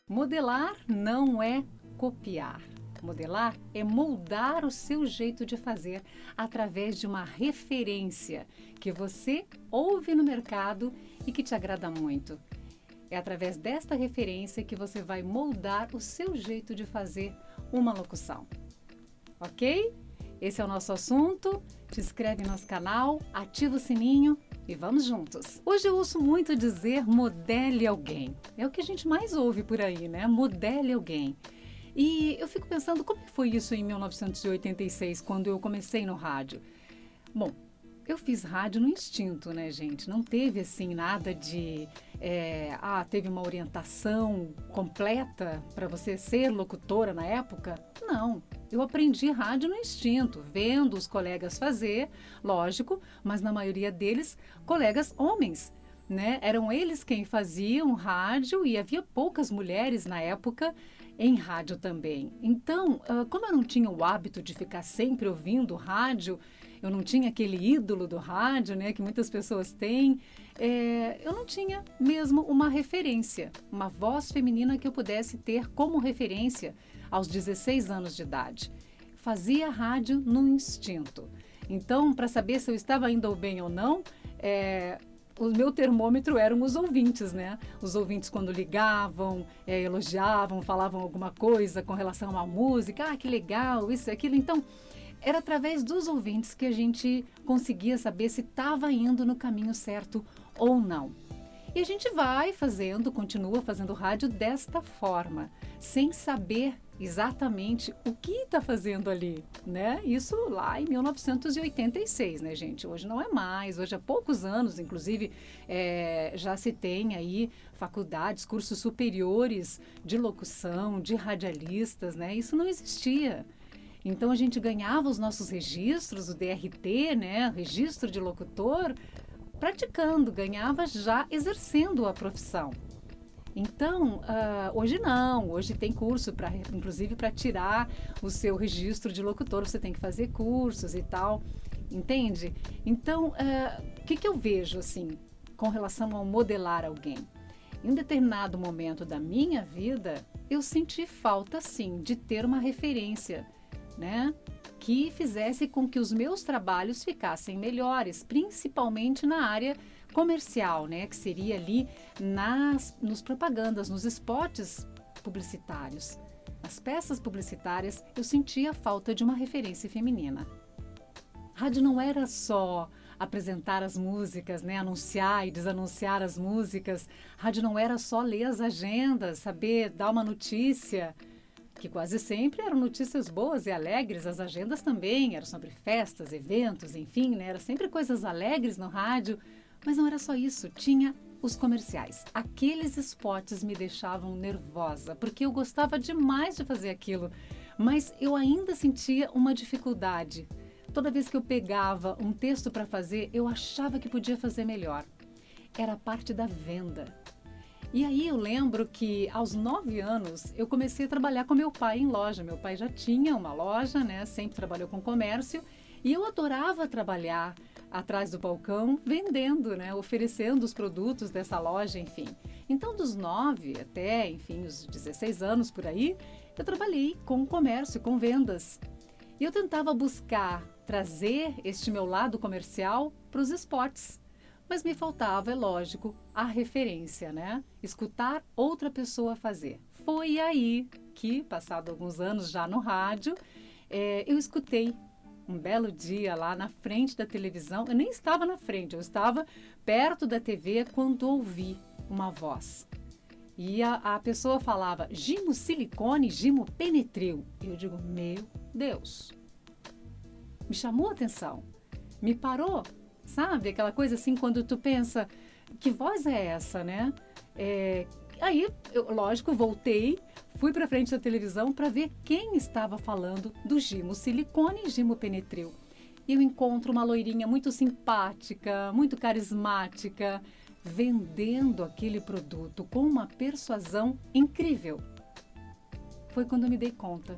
Modelar não é copiar. Modelar é moldar o seu jeito de fazer através de uma referência que você ouve no mercado e que te agrada muito. É através desta referência que você vai moldar o seu jeito de fazer uma locução. Ok? Esse é o nosso assunto. Te inscreve no nosso canal, ativa o sininho e vamos juntos. Hoje eu ouço muito dizer modele alguém. É o que a gente mais ouve por aí, né? Modele alguém. E eu fico pensando como foi isso em 1986, quando eu comecei no rádio. Bom, eu fiz rádio no instinto, né, gente? Não teve, assim, nada de... teve uma orientação completa para você ser locutora na época? Não. Eu aprendi rádio no instinto, vendo os colegas fazer, lógico, mas na maioria deles, colegas homens, né? Eram eles quem faziam rádio e havia poucas mulheres na época em rádio também. Então, como eu não tinha o hábito de ficar sempre ouvindo rádio, eu não tinha aquele ídolo do rádio, né, que muitas pessoas têm, eu não tinha mesmo uma referência, uma voz feminina que eu pudesse ter como referência aos 16 anos de idade. Fazia rádio no instinto. Então, para saber se eu estava indo bem ou não, o meu termômetro eram os ouvintes, né? Os ouvintes quando ligavam, elogiavam, falavam alguma coisa com relação à música. Ah, que legal, isso e aquilo. Então, era através dos ouvintes que a gente conseguia saber se estava indo no caminho certo ou não. E a gente vai fazendo, continua fazendo rádio desta forma, sem saber exatamente o que está fazendo ali, né? Isso lá em 1986, né, gente? Hoje não é mais, hoje há poucos anos, inclusive, já se tem aí faculdades, cursos superiores de locução, de radialistas, né? Isso não existia. Então a gente ganhava os nossos registros, o DRT, né? Registro de locutor, praticando, ganhava já exercendo a profissão. Então, hoje não, hoje tem curso, inclusive para tirar o seu registro de locutor, você tem que fazer cursos e tal, entende? Então, o que eu vejo assim, com relação ao modelar alguém? Em um determinado momento da minha vida, eu senti falta, sim, de ter uma referência, né? Que fizesse com que os meus trabalhos ficassem melhores, principalmente na área comercial, né, que seria ali nos propagandas, nos spots publicitários. As peças publicitárias, eu sentia a falta de uma referência feminina. Rádio não era só apresentar as músicas, né, anunciar e desanunciar as músicas. Rádio não era só ler as agendas, saber dar uma notícia, que quase sempre eram notícias boas e alegres. As agendas também eram sobre festas, eventos, enfim, né, eram sempre coisas alegres no rádio. Mas não era só isso, tinha os comerciais. Aqueles spots me deixavam nervosa, porque eu gostava demais de fazer aquilo, mas eu ainda sentia uma dificuldade. Toda vez que eu pegava um texto para fazer, eu achava que podia fazer melhor. Era a parte da venda. E aí eu lembro que aos 9 anos eu comecei a trabalhar com meu pai em loja. Meu pai já tinha uma loja, né? Sempre trabalhou com comércio e eu adorava trabalhar atrás do balcão vendendo, né? Oferecendo os produtos dessa loja, enfim. Então dos 9 até, enfim, os 16 anos por aí, eu trabalhei com comércio, com vendas. E eu tentava buscar trazer este meu lado comercial para os spots. Mas me faltava, é lógico, a referência, né? Escutar outra pessoa fazer. Foi aí que, passado alguns anos já no rádio, eu escutei um belo dia lá na frente da televisão. Eu nem estava na frente, eu estava perto da TV quando ouvi uma voz. E a pessoa falava, Gimo Silicone, Gimo Penetril. E eu digo, meu Deus. Me chamou a atenção, me parou. Sabe, aquela coisa assim, quando tu pensa, que voz é essa, né? Aí, eu, lógico, voltei, fui para frente da televisão para ver quem estava falando do Gimo Silicone e Gimo Penetril. E eu encontro uma loirinha muito simpática, muito carismática, vendendo aquele produto com uma persuasão incrível. Foi quando eu me dei conta.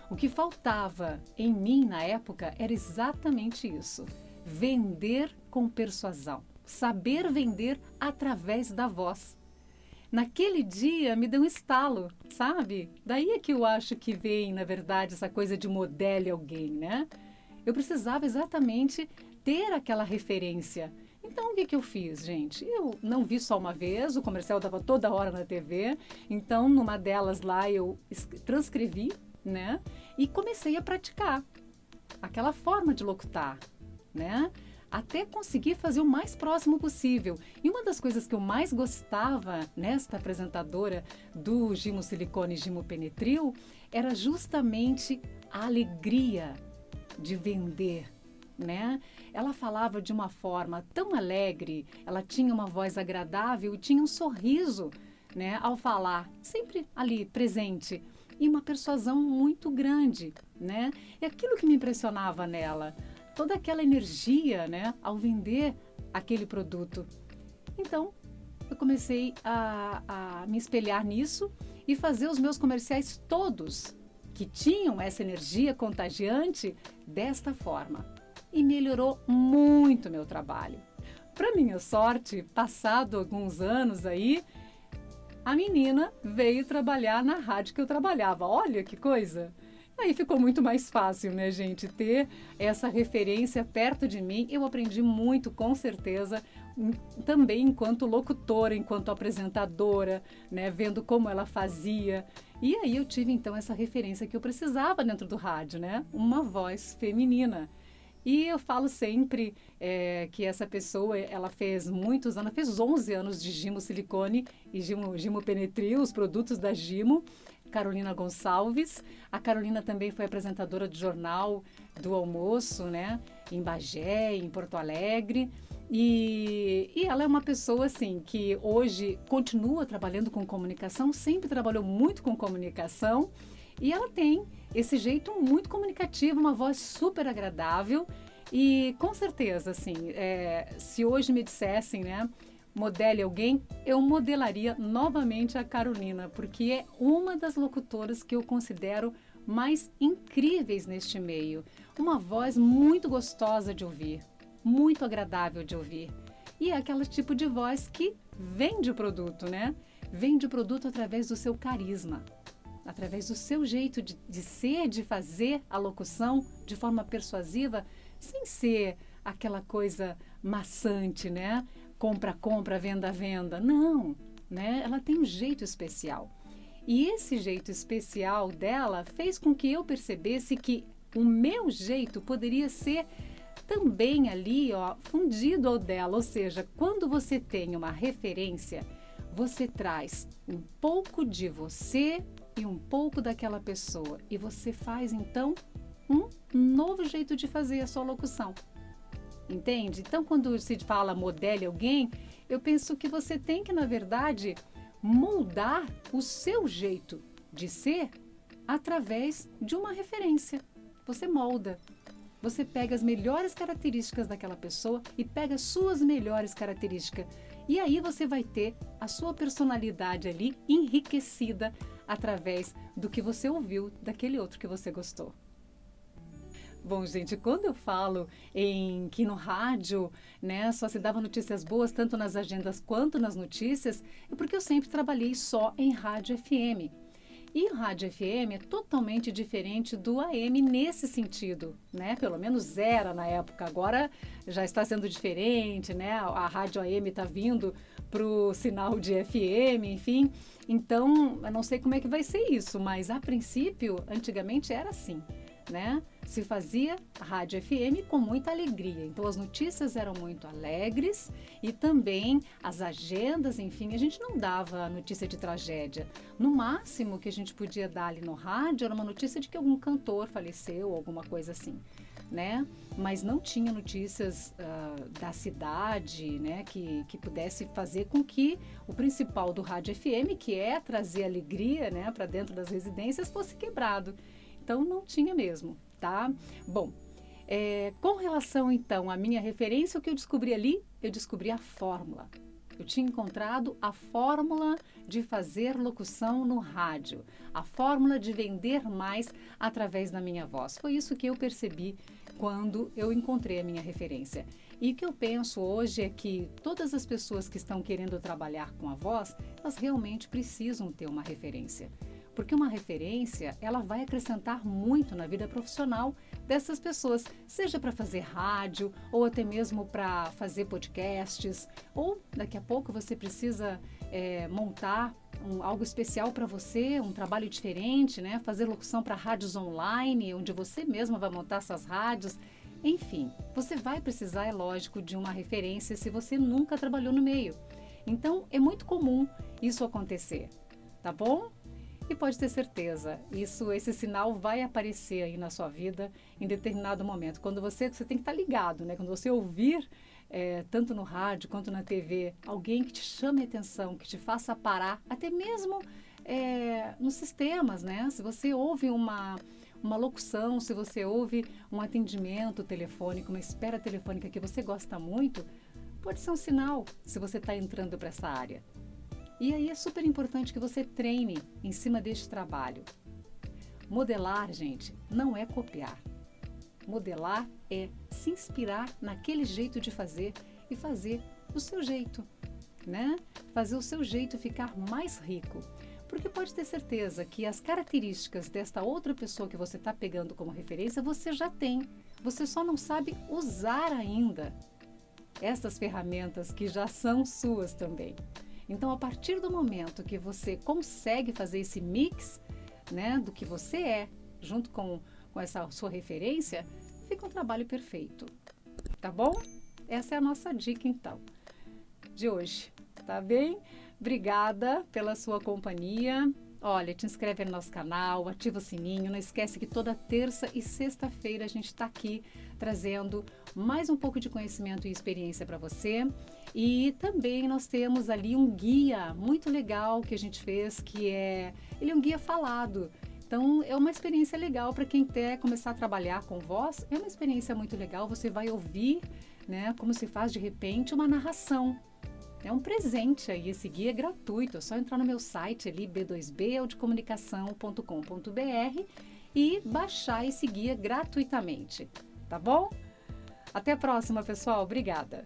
O que faltava em mim na época era exatamente isso. Vender com persuasão, saber vender através da voz. naquele dia me deu um estalo, sabe? Daí é que eu acho que vem, na verdade, essa coisa de modele alguém, né? Eu precisava exatamente ter aquela referência. Então, o que que eu fiz, gente? Eu não vi só uma vez, o comercial dava toda hora na TV. Então, numa delas lá, eu transcrevi, né? E comecei a praticar aquela forma de locutar, né? Até conseguir fazer o mais próximo possível. E uma das coisas que eu mais gostava nesta apresentadora do Gimo Silicone e Gimo Penetril era justamente a alegria de vender, né? Ela falava de uma forma tão alegre, ela tinha uma voz agradável e tinha um sorriso, né, ao falar, sempre ali presente, e uma persuasão muito grande, né? E aquilo que me impressionava nela, toda aquela energia, né, ao vender aquele produto. Então, eu comecei a me espelhar nisso e fazer os meus comerciais todos que tinham essa energia contagiante desta forma. E melhorou muito meu trabalho. Para minha sorte, passado alguns anos aí, a menina veio trabalhar na rádio que eu trabalhava. Olha que coisa! Aí ficou muito mais fácil, né, gente, ter essa referência perto de mim. Eu aprendi muito, com certeza, também enquanto locutora, enquanto apresentadora, né, vendo como ela fazia. E aí eu tive, então, essa referência que eu precisava dentro do rádio, né? Uma voz feminina. E eu falo sempre que essa pessoa, ela fez muitos anos, fez 11 anos de Gimo Silicone e Gimo Penetril, os produtos da Gimo, Carolina Gonçalves. A Carolina também foi apresentadora do Jornal do Almoço, né, em Bagé, em Porto Alegre. E ela é uma pessoa, assim, que hoje continua trabalhando com comunicação, sempre trabalhou muito com comunicação. E ela tem esse jeito muito comunicativo, uma voz super agradável. E com certeza, assim, se hoje me dissessem, né, modele alguém, eu modelaria novamente a Carolina, porque é uma das locutoras que eu considero mais incríveis neste meio. Uma voz muito gostosa de ouvir, muito agradável de ouvir. E é aquele tipo de voz que vende o produto, né? Vende o produto através do seu carisma, através do seu jeito de ser, de fazer a locução de forma persuasiva, sem ser aquela coisa maçante, né? Compra, compra, venda, venda. Não, né? Ela tem um jeito especial. E esse jeito especial dela fez com que eu percebesse que o meu jeito poderia ser também ali, ó, fundido ao dela. Ou seja, quando você tem uma referência, você traz um pouco de você e um pouco daquela pessoa. E você faz, então, um novo jeito de fazer a sua locução. Entende? Então, quando se fala modele alguém, eu penso que você tem que, na verdade, moldar o seu jeito de ser através de uma referência. Você molda. Você pega as melhores características daquela pessoa e pega as suas melhores características. E aí você vai ter a sua personalidade ali enriquecida através do que você ouviu daquele outro que você gostou. Bom, gente, quando eu falo que no rádio, né, só se dava notícias boas, tanto nas agendas quanto nas notícias, é porque eu sempre trabalhei só em rádio FM. E o rádio FM é totalmente diferente do AM nesse sentido, né? Pelo menos era na época. Agora já está sendo diferente, né? A rádio AM está vindo para o sinal de FM, enfim. Então, eu não sei como é que vai ser isso, mas a princípio, antigamente era assim, né? Se fazia rádio FM com muita alegria. Então, as notícias eram muito alegres e também as agendas, enfim, a gente não dava notícia de tragédia. No máximo que a gente podia dar ali no rádio era uma notícia de que algum cantor faleceu, alguma coisa assim, né? Mas não tinha notícias da cidade, né? Que pudesse fazer com que o principal do rádio FM, que é trazer alegria, né, para dentro das residências, fosse quebrado. Então, não tinha mesmo, tá? Bom, com relação, então, à minha referência, o que eu descobri ali? Eu descobri a fórmula. Eu tinha encontrado a fórmula de fazer locução no rádio, a fórmula de vender mais através da minha voz. Foi isso que eu percebi quando eu encontrei a minha referência. E o que eu penso hoje é que todas as pessoas que estão querendo trabalhar com a voz, elas realmente precisam ter uma referência. Porque uma referência, ela vai acrescentar muito na vida profissional dessas pessoas, seja para fazer rádio, ou até mesmo para fazer podcasts, ou daqui a pouco você precisa montar algo especial para você, um trabalho diferente, né? Fazer locução para rádios online, onde você mesma vai montar essas rádios. Enfim, você vai precisar, é lógico, de uma referência se você nunca trabalhou no meio. Então, é muito comum isso acontecer, tá bom? E pode ter certeza, esse sinal vai aparecer aí na sua vida em determinado momento. Quando você tem que estar ligado, né? Quando você ouvir, tanto no rádio quanto na TV, alguém que te chame a atenção, que te faça parar, até mesmo nos sistemas, né? Se você ouve uma locução, se você ouve um atendimento telefônico, uma espera telefônica que você gosta muito, pode ser um sinal se você está entrando para essa área. E aí é super importante que você treine em cima deste trabalho. Modelar, gente, não é copiar. Modelar é se inspirar naquele jeito de fazer e fazer do seu jeito, né? Fazer o seu jeito ficar mais rico. Porque pode ter certeza que as características desta outra pessoa que você está pegando como referência, você já tem. Você só não sabe usar ainda essas ferramentas que já são suas também. Então, a partir do momento que você consegue fazer esse mix, né, do que você é, junto com essa sua referência, fica um trabalho perfeito. Tá bom? Essa é a nossa dica, então, de hoje. Tá bem? Obrigada pela sua companhia. Olha, te inscreve no nosso canal, ativa o sininho. Não esquece que toda terça e sexta-feira a gente está aqui trazendo mais um pouco de conhecimento e experiência para você. E também nós temos ali um guia muito legal que a gente fez, ele é um guia falado. Então, é uma experiência legal para quem quer começar a trabalhar com voz. É uma experiência muito legal. Você vai ouvir, né, como se faz de repente uma narração. É um presente aí, esse guia é gratuito, é só entrar no meu site ali, b2baudicomunicação.com.br e baixar esse guia gratuitamente, tá bom? Até a próxima, pessoal. Obrigada!